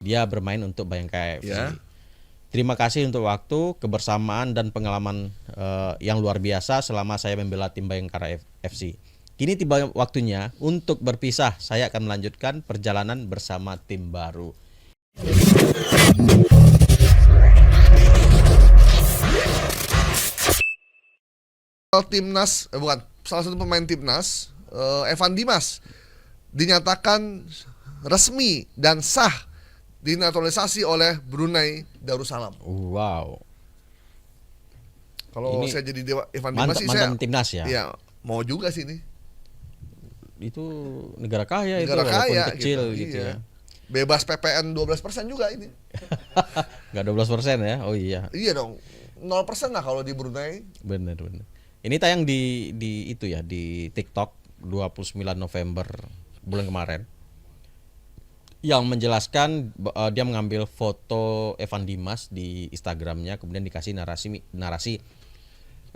Dia bermain untuk Bayangkara FC. Ya. Terima kasih untuk waktu, kebersamaan dan pengalaman yang luar biasa selama saya membela tim Bayangkara FC. Kini tiba waktunya untuk berpisah. Saya akan melanjutkan perjalanan bersama tim baru. Timnas, bukan, salah satu pemain timnas, Evan Dimas dinyatakan resmi dan sah dinaturalisasi oleh Brunei Darussalam. Wow. Kalau Ini saya jadi Evan Dimas sih mantan saya, timnas ya. iya mau juga sih ini. Itu negara kaya Negara itu walaupun kaya kecil gitu iya. ya. Bebas PPN 12% juga ini. Nggak 12% ya. Oh iya. Iya dong. 0% lah kalau di Brunei. Bener. Ini tayang di itu ya, di TikTok 29 November bulan kemarin. Yang menjelaskan dia mengambil foto Evan Dimas di Instagramnya, kemudian dikasih narasi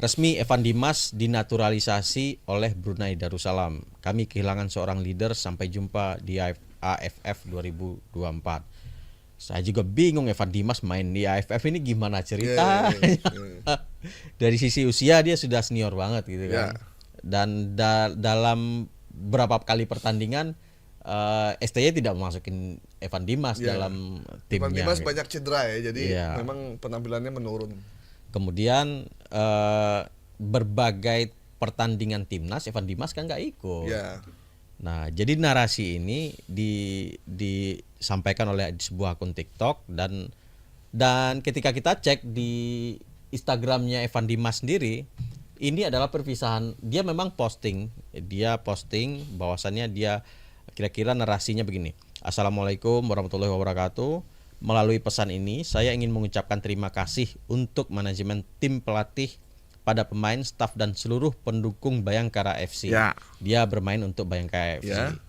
resmi Evan Dimas dinaturalisasi oleh Brunei Darussalam. Kami kehilangan seorang leader, sampai jumpa di AFF 2024. Saya juga bingung Evan Dimas main di AFF ini gimana ceritanya. Dari sisi usia dia sudah senior banget gitu kan. Dan dalam berapa kali pertandingan STY tidak memasukin Evan Dimas dalam timnya. Evan Dimas gitu. banyak cedera ya, jadi memang penampilannya menurun. Kemudian berbagai pertandingan timnas Evan Dimas kan nggak ikut. Nah, jadi narasi ini disampaikan oleh sebuah akun TikTok dan ketika kita cek di Instagramnya Evan Dimas sendiri, ini adalah perpisahan. Dia memang posting bahwasannya dia kira-kira narasinya begini. Assalamualaikum warahmatullahi wabarakatuh. Melalui pesan ini saya ingin mengucapkan terima kasih untuk manajemen tim pelatih, pada pemain, staf dan seluruh pendukung Bayangkara FC. Dia bermain untuk Bayangkara FC.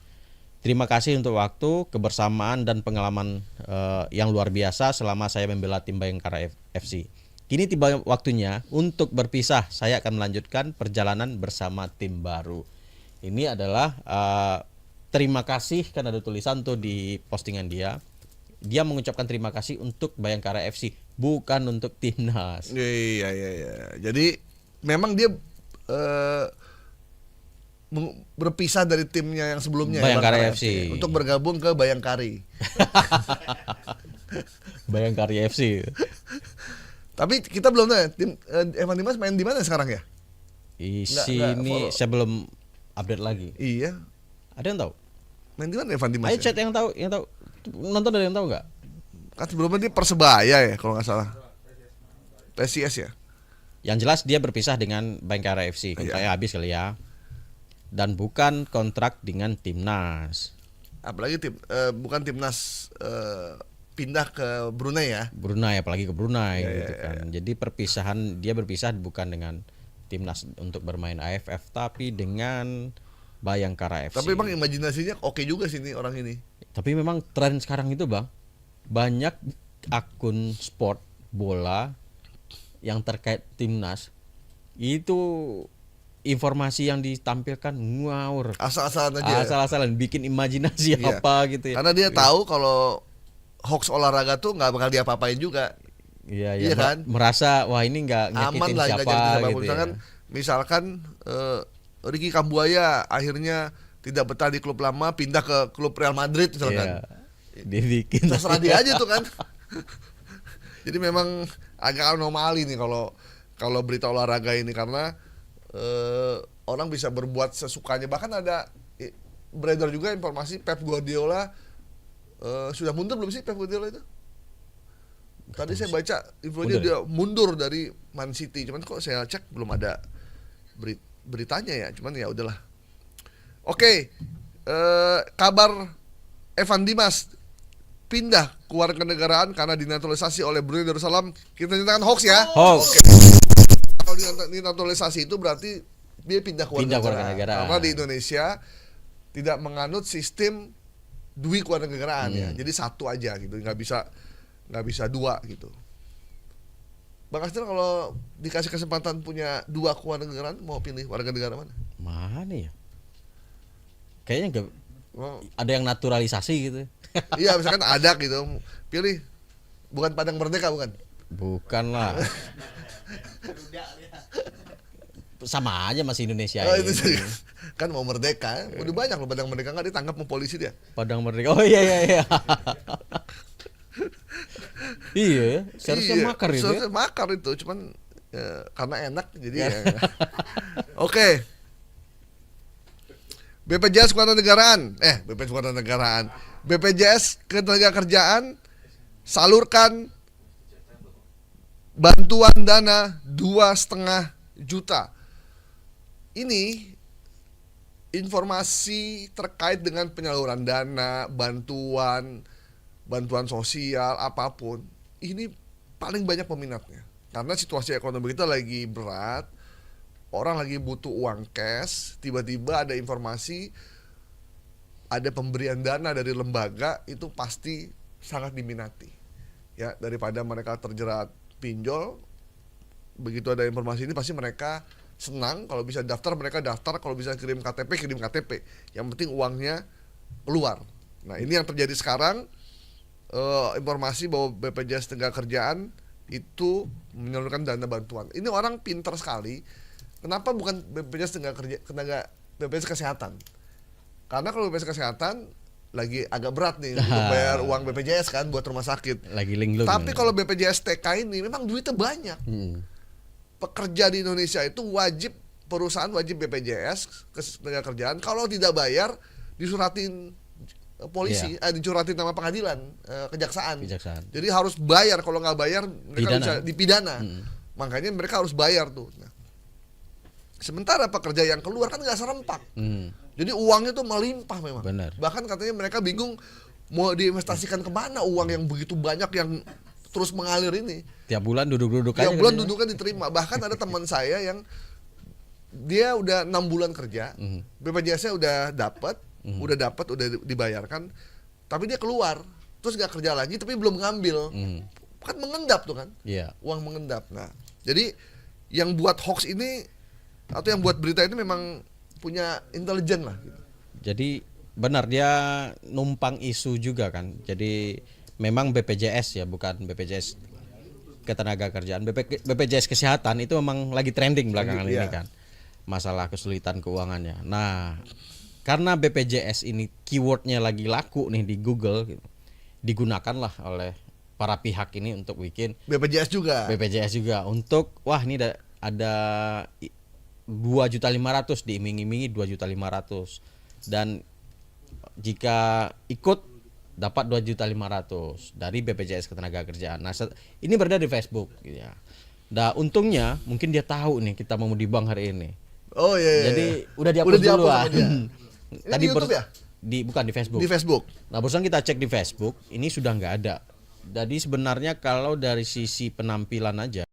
Terima kasih untuk waktu, kebersamaan dan pengalaman yang luar biasa selama saya membela tim Bayangkara FC. Kini tiba waktunya untuk berpisah. Saya akan melanjutkan perjalanan bersama tim baru. Ini adalah terima kasih, kan ada tulisan tuh di postingan dia. Dia mengucapkan terima kasih untuk Bayangkara FC, bukan untuk timnas. Iya. Jadi memang dia berpisah dari timnya yang sebelumnya, Bayangkara FC, untuk bergabung ke Bayangkari. Bayangkari FC. Tapi kita belum tahu ya, tim Evan Dimas main di mana sekarang ya? Di sini saya belum update lagi. Iya. Ada yang tahu? Main di mana Evan Dimas? Ayo chat yang tahu, nonton ada yang tahu nggak? Kan sebelumnya dia Persebaya ya kalau nggak salah. PSIS ya. Yang jelas dia berpisah dengan Bayangkara FC, kontraknya habis kali ya. Dan bukan kontrak dengan timnas. Apalagi bukan timnas pindah ke Brunei ya. Brunei, apalagi ke Brunei gitu kan. Jadi dia berpisah bukan dengan timnas untuk bermain AFF, tapi dengan Bayangkara FC. Tapi memang imajinasinya oke juga sih nih orang ini. Tapi memang tren sekarang itu Bang, banyak akun sport bola yang terkait timnas itu informasi yang ditampilkan ngawur, asal-asalan aja. Asal-asalan bikin imajinasi apa gitu ya. Karena dia tahu kalau hoax olahraga tuh nggak bakal diapa-apain juga. Iya kan? Merasa wah ini nggak nyakitin aman siapa gitu. Misalkan Ricky Kambuaya akhirnya tidak betah di klub lama, pindah ke klub Real Madrid misalkan. Dia bikin terserah dia aja tuh kan. Jadi memang agak anomali nih kalau berita olahraga ini, karena orang bisa berbuat sesukanya. Bahkan ada beredar juga informasi Pep Guardiola sudah mundur belum sih Pep Guardiola itu? Tadi saya baca infonya dia mundur dari Man City, cuman kok saya cek belum ada beritanya ya. Cuman ya udahlah. Oke, kabar Evan Dimas pindah kewarganegaraan karena dinaturalisasi oleh Brunei Darussalam, kita nyatakan hoax ya. Hoax. Kalau dinaturalisasi itu berarti dia pindah kewarganegaraan. Karena di Indonesia tidak menganut sistem dui kewarganegaraan ya. Jadi satu aja gitu, nggak bisa dua gitu. Bang Astir kalau dikasih kesempatan punya dua kewarganegaraan, mau pilih warga negara mana? Mana ya? Kayaknya Oh, Ada yang naturalisasi gitu. iya, misalkan ada gitu, pilih bukan Padang Merdeka bukan? Bukan lah. Sama aja masih Indonesia Oh, itu ini. kan mau merdeka, udah banyak loh Padang Merdeka nggak ditangkap sama polisi dia. Padang Merdeka. Oh iya iya iya. Iya, ya, seharusnya Iya, makar itu. seharusnya makar itu, cuman karena enak jadi ya. Oke. BPJS Ketenagakerjaan, BPJS Ketenagakerjaan salurkan bantuan dana 2,5 juta. Ini informasi terkait dengan penyaluran dana, bantuan sosial apapun. Ini paling banyak peminatnya. Karena situasi ekonomi kita lagi berat, orang lagi butuh uang cash, tiba-tiba ada informasi ada pemberian dana dari lembaga, itu pasti sangat diminati. Ya, daripada mereka terjerat pinjol, begitu ada informasi ini pasti mereka senang. Kalau bisa daftar mereka daftar, kalau bisa kirim KTP. Yang penting uangnya keluar. Nah, ini yang terjadi sekarang. Informasi bahwa BPJS Ketenagakerjaan itu menyalurkan dana bantuan. Ini orang pintar sekali. Kenapa bukan BPJS BPJS Kesehatan? Karena kalau BPJS Kesehatan lagi agak berat nih untuk bayar uang BPJS kan buat rumah sakit. Lagi linglung. Tapi kalau BPJS TK ini memang duitnya banyak. Pekerja di Indonesia itu perusahaan wajib BPJS Ketenagakerjaan. Kalau tidak bayar disuratin polisi, dicuratin nama pengadilan, kejaksaan. Jadi harus bayar, kalau nggak bayar mereka bisa dipidana. Makanya mereka harus bayar tuh. Nah, sementara pekerja yang keluar kan nggak serempak. Jadi uangnya tuh melimpah memang. Benar. Bahkan katanya mereka bingung mau diinvestasikan kemana uang yang begitu banyak yang terus mengalir ini. Tiap bulan duduk-duduk aja. Tiap bulan duduknya diterima. Bahkan ada teman saya yang dia udah 6 bulan kerja, BPJS-nya udah dapat, udah dibayarkan, tapi dia keluar, terus nggak kerja lagi, tapi belum ngambil, kan mengendap tuh kan, uang mengendap. Nah, jadi yang buat hoax ini atau yang buat berita ini memang punya intelijen lah. Gitu. Jadi benar dia numpang isu juga kan. Jadi memang BPJS ya, bukan BPJS Ketenagakerjaan, BPJS Kesehatan itu memang lagi trending belakangan ini kan. Masalah kesulitan keuangannya. Nah, karena BPJS ini keywordnya lagi laku nih di Google, digunakanlah oleh para pihak ini untuk bikin BPJS juga untuk wah ini ada 2.500.000 diiming-imingi 2.500.000 dan jika ikut dapat 2.500.000 dari BPJS Ketenagakerjaan. Nah, ini berada di Facebook gitu ya. Nah, untungnya mungkin dia tahu nih kita mau di bank hari ini. Oh iya. Jadi udah dihapus duluan. Tadi di YouTube ya? Bukan di Facebook. Di Facebook. Nah, barusan kita cek di Facebook, ini sudah nggak ada. Jadi sebenarnya kalau dari sisi penampilan aja